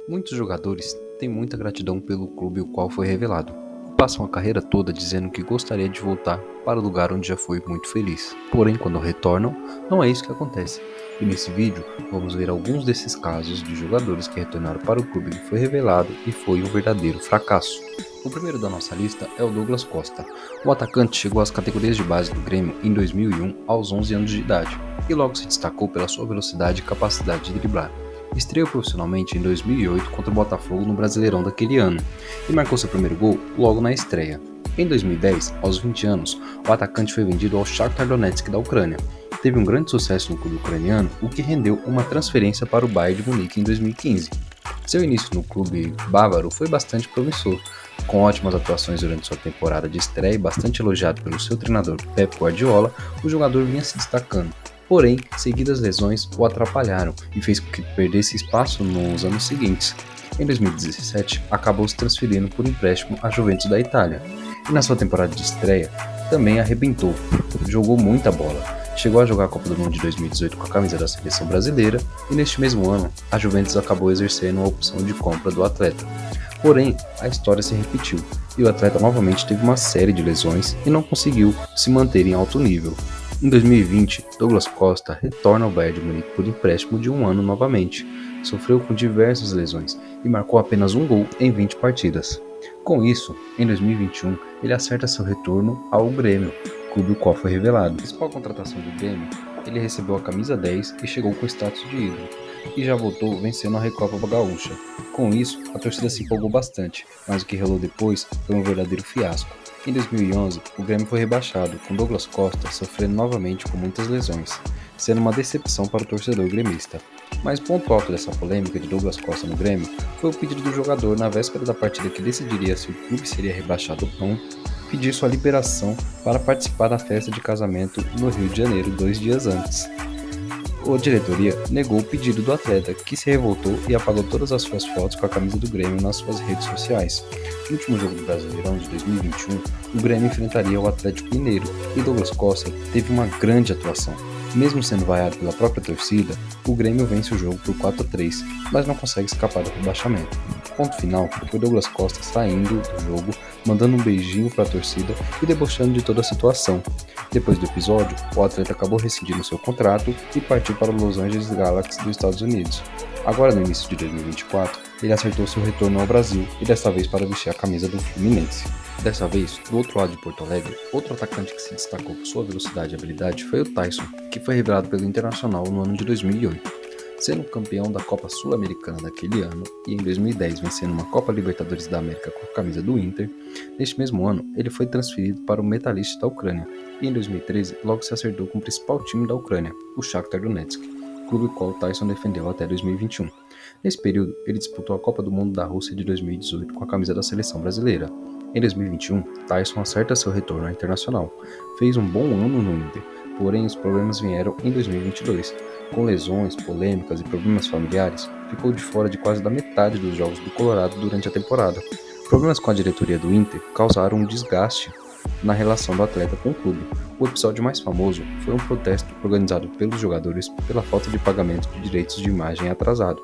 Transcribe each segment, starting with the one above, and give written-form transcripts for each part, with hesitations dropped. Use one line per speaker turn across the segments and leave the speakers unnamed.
Muitos jogadores têm muita gratidão pelo clube o qual foi revelado, e passam a carreira toda dizendo que gostaria de voltar para o lugar onde já foi muito feliz. Porém, quando retornam, não é isso que acontece. E nesse vídeo, vamos ver alguns desses casos de jogadores que retornaram para o clube que foi revelado e foi um verdadeiro fracasso. O primeiro da nossa lista é o Douglas Costa. O atacante chegou às categorias de base do Grêmio em 2001 aos 11 anos de idade, e logo se destacou pela sua velocidade e capacidade de driblar. Estreou profissionalmente em 2008 contra o Botafogo no Brasileirão daquele ano e marcou seu primeiro gol logo na estreia. Em 2010, aos 20 anos, o atacante foi vendido ao Shakhtar Donetsk da Ucrânia. Teve um grande sucesso no clube ucraniano, o que rendeu uma transferência para o Bayern de Munique em 2015. Seu início no clube bávaro foi bastante promissor, com ótimas atuações durante sua temporada de estreia e bastante elogiado pelo seu treinador Pep Guardiola, o jogador vinha se destacando. Porém, seguidas lesões o atrapalharam e fez com que perdesse espaço nos anos seguintes. Em 2017, acabou se transferindo por empréstimo à Juventus da Itália. E na sua temporada de estreia, também arrebentou. Jogou muita bola. Chegou a jogar a Copa do Mundo de 2018 com a camisa da seleção brasileira e neste mesmo ano, a Juventus acabou exercendo a opção de compra do atleta. Porém, a história se repetiu e o atleta novamente teve uma série de lesões e não conseguiu se manter em alto nível. Em 2020, Douglas Costa retorna ao Bayern de Munique por empréstimo de um ano novamente. Sofreu com diversas lesões e marcou apenas um gol em 20 partidas. Com isso, em 2021, ele acerta seu retorno ao Grêmio, clube o qual foi revelado. Na principal contratação do Grêmio, ele recebeu a camisa 10 e chegou com status de ídolo, e já voltou vencendo a Recopa Gaúcha. Com isso, a torcida se empolgou bastante, mas o que rolou depois foi um verdadeiro fiasco. Em 2011, o Grêmio foi rebaixado, com Douglas Costa sofrendo novamente com muitas lesões, sendo uma decepção para o torcedor gremista. Mas o ponto alto dessa polêmica de Douglas Costa no Grêmio foi o pedido do jogador na véspera da partida que decidiria se o clube seria rebaixado ou não, pedir sua liberação para participar da festa de casamento no Rio de Janeiro 2 dias antes. A diretoria negou o pedido do atleta, que se revoltou e apagou todas as suas fotos com a camisa do Grêmio nas suas redes sociais. No último jogo do Brasileirão de 2021, o Grêmio enfrentaria o Atlético Mineiro e Douglas Costa teve uma grande atuação. Mesmo sendo vaiado pela própria torcida, o Grêmio vence o jogo por 4-3, mas não consegue escapar do rebaixamento. Ponto final foi Douglas Costa saindo do jogo, mandando um beijinho para a torcida e debochando de toda a situação. Depois do episódio, o atleta acabou rescindindo seu contrato e partiu para o Los Angeles Galaxy dos Estados Unidos. Agora, no início de 2024, ele acertou seu retorno ao Brasil e desta vez para vestir a camisa do Fluminense. Dessa vez, do outro lado de Porto Alegre, outro atacante que se destacou por sua velocidade e habilidade foi o Taison, que foi revelado pelo Internacional no ano de 2008. Sendo campeão da Copa Sul-Americana daquele ano e em 2010 vencendo uma Copa Libertadores da América com a camisa do Inter, neste mesmo ano ele foi transferido para o Metalist da Ucrânia e em 2013 logo se acertou com o principal time da Ucrânia, o Shakhtar Donetsk, clube qual Taison defendeu até 2021. Nesse período, ele disputou a Copa do Mundo da Rússia de 2018 com a camisa da seleção brasileira. Em 2021, Taison acerta seu retorno ao Internacional. Fez um bom ano no Inter, porém os problemas vieram em 2022. Com lesões, polêmicas e problemas familiares, ficou de fora de quase da metade dos jogos do Colorado durante a temporada. Problemas com a diretoria do Inter causaram um desgaste na relação do atleta com o clube. O episódio mais famoso foi um protesto organizado pelos jogadores pela falta de pagamento de direitos de imagem atrasado.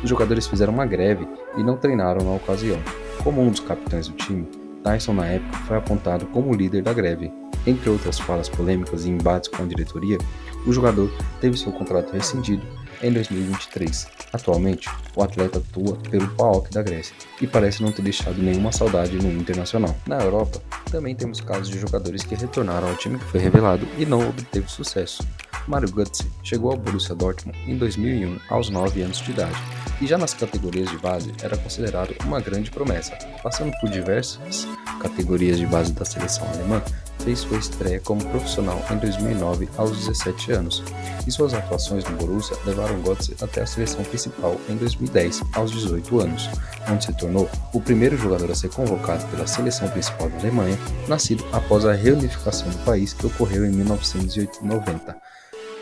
Os jogadores fizeram uma greve e não treinaram na ocasião. Como um dos capitães do time, Taison na época foi apontado como o líder da greve. Entre outras falas polêmicas e embates com a diretoria, o jogador teve seu contrato rescindido em 2023. Atualmente, o atleta atua pelo PAOK da Grécia e parece não ter deixado nenhuma saudade no Internacional. Na Europa, também temos casos de jogadores que retornaram ao time que foi revelado e não obteve sucesso. Mario Götze chegou ao Borussia Dortmund em 2001 aos 9 anos de idade e já nas categorias de base era considerado uma grande promessa. Passando por diversas categorias de base da seleção alemã, fez sua estreia como profissional em 2009 aos 17 anos, e suas atuações no Borussia levaram Götze até a seleção principal em 2010 aos 18 anos, onde se tornou o primeiro jogador a ser convocado pela seleção principal da Alemanha, nascido após a reunificação do país que ocorreu em 1990.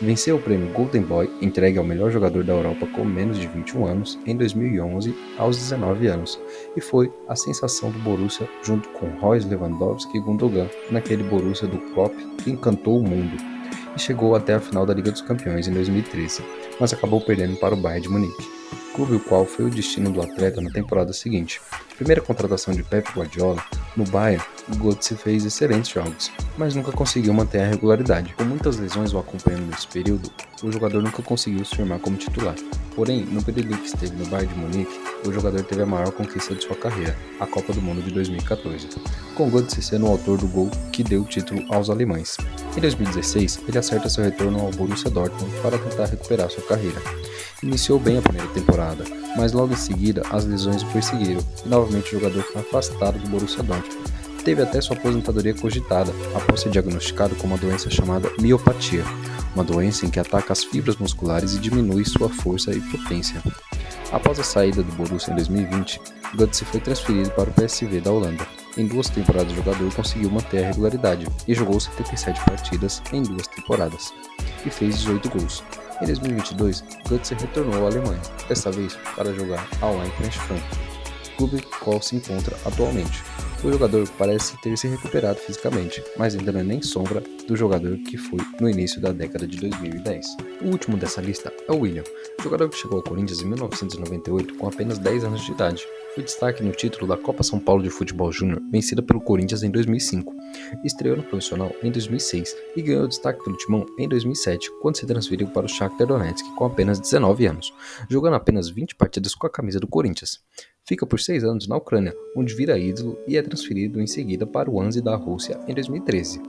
Venceu o prêmio Golden Boy, entregue ao melhor jogador da Europa com menos de 21 anos, em 2011, aos 19 anos, e foi a sensação do Borussia junto com Royce Lewandowski e Gundogan, naquele Borussia do Klopp que encantou o mundo, e chegou até a final da Liga dos Campeões em 2013, mas acabou perdendo para o Bayern de Munique. clube o qual foi o destino do atleta na temporada seguinte. Primeira contratação de Pep Guardiola, no Bayern, Götze fez excelentes jogos, mas nunca conseguiu manter a regularidade. Com muitas lesões o acompanhando nesse período, o jogador nunca conseguiu se firmar como titular. Porém, no período em que esteve no Bayern de Munique, o jogador teve a maior conquista de sua carreira, a Copa do Mundo de 2014, com Götze sendo o autor do gol que deu o título aos alemães. Em 2016, ele acerta seu retorno ao Borussia Dortmund para tentar recuperar sua carreira. Iniciou bem a primeira temporada, mas logo em seguida as lesões o perseguiram e novamente o jogador foi afastado do Borussia Dortmund. Teve até sua aposentadoria cogitada após ser diagnosticado com uma doença chamada miopatia, uma doença em que ataca as fibras musculares e diminui sua força e potência. Após a saída do Borussia em 2020, Götze foi transferido para o PSV da Holanda. Em 2 temporadas o jogador conseguiu manter a regularidade e jogou 77 partidas em 2 temporadas e fez 18 gols. Em 2022, Götze retornou à Alemanha, desta vez para jogar ao Eintracht Frankfurt, clube qual se encontra atualmente. O jogador parece ter se recuperado fisicamente, mas ainda não é nem sombra do jogador que foi no início da década de 2010. O último dessa lista é o William, jogador que chegou ao Corinthians em 1998 com apenas 10 anos de idade. Foi destaque no título da Copa São Paulo de Futebol Júnior, vencida pelo Corinthians em 2005. Estreou no profissional em 2006 e ganhou destaque pelo Timão em 2007, quando se transferiu para o Shakhtar Donetsk com apenas 19 anos, jogando apenas 20 partidas com a camisa do Corinthians. Fica por 6 anos na Ucrânia, onde vira ídolo e é transferido em seguida para o Anzi da Rússia em 2013.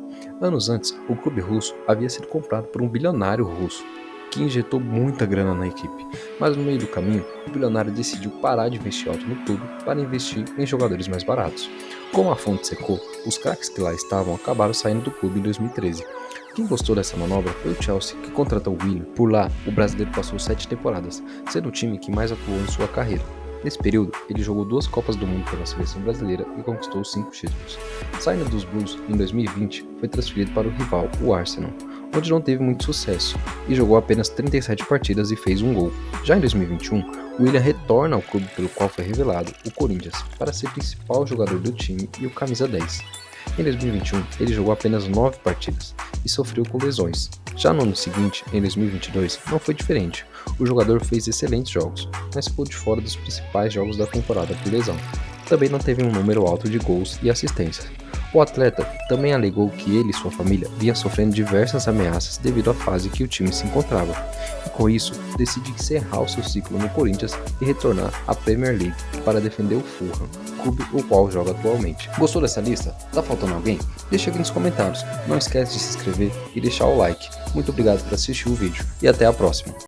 Anos antes, o clube russo havia sido comprado por um bilionário russo, que injetou muita grana na equipe, mas no meio do caminho, o bilionário decidiu parar de investir alto no clube para investir em jogadores mais baratos. Como a fonte secou, os craques que lá estavam acabaram saindo do clube em 2013. Quem gostou dessa manobra foi o Chelsea, que contratou o Willian. Por lá, o brasileiro passou 7 temporadas, sendo o time que mais atuou em sua carreira. Nesse período, ele jogou 2 Copas do Mundo pela seleção brasileira e conquistou 5 títulos. Saindo dos Blues em 2020, foi transferido para o rival, o Arsenal, onde não teve muito sucesso, e jogou apenas 37 partidas e fez um gol. Já em 2021, Willian retorna ao clube pelo qual foi revelado, o Corinthians, para ser principal jogador do time e o camisa 10. Em 2021, ele jogou apenas 9 partidas e sofreu com lesões. Já no ano seguinte, em 2022, não foi diferente. O jogador fez excelentes jogos, mas ficou de fora dos principais jogos da temporada por lesão. Também não teve um número alto de gols e assistências. O atleta também alegou que ele e sua família vinham sofrendo diversas ameaças devido à fase que o time se encontrava, e com isso decide encerrar o seu ciclo no Corinthians e retornar à Premier League para defender o Fulham, clube o qual joga atualmente. Gostou dessa lista? Tá faltando alguém? Deixa aqui nos comentários. Não esquece de se inscrever e deixar o like. Muito obrigado por assistir o vídeo e até a próxima.